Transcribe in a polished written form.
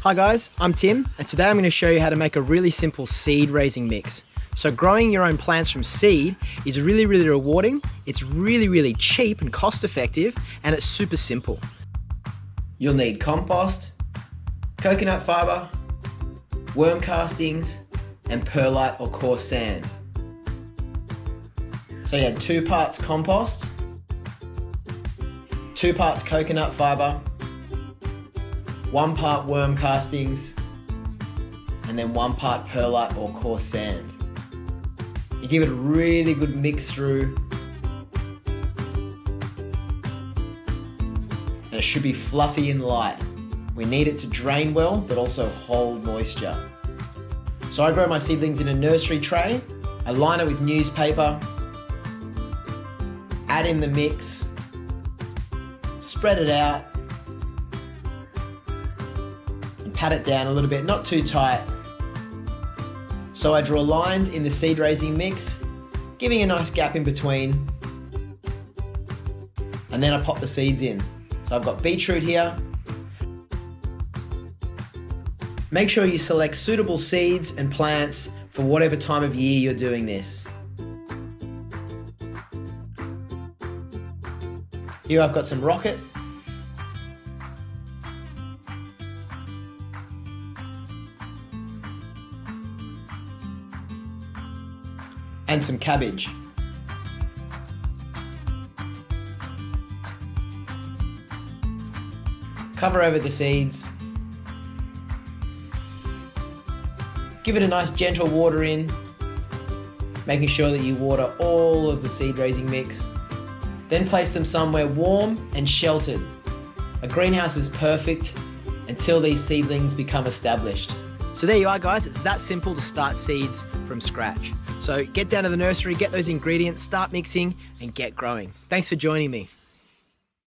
Hi guys, I'm Tim, and today I'm going to show you how to make a really simple seed raising mix. So growing your own plants from seed is really rewarding, it's really cheap and cost effective, and it's super simple. You'll need compost, coconut fibre, worm castings, and perlite or coarse sand. So you had 2 parts compost, 2 parts coconut fibre, 1 part worm castings, and then 1 part perlite or coarse sand. You give it a really good mix through, and it should be fluffy and light. We need it to drain well, but also hold moisture. So I grow my seedlings in a nursery tray. I line it with newspaper, add in the mix, spread it out, and pat it down a little bit, not too tight. So I draw lines in the seed raising mix, giving a nice gap in between, and then I pop the seeds in. So I've got beetroot here. Make sure you select suitable seeds and plants for whatever time of year you're doing this. Here I've got some rocket. And some cabbage. Cover over the seeds. Give it a nice gentle water in, making sure that you water all of the seed raising mix. Then place them somewhere warm and sheltered. A greenhouse is perfect until these seedlings become established. So there you are guys, it's that simple to start seeds from scratch. So get down to the nursery, get those ingredients, start mixing and get growing. Thanks for joining me.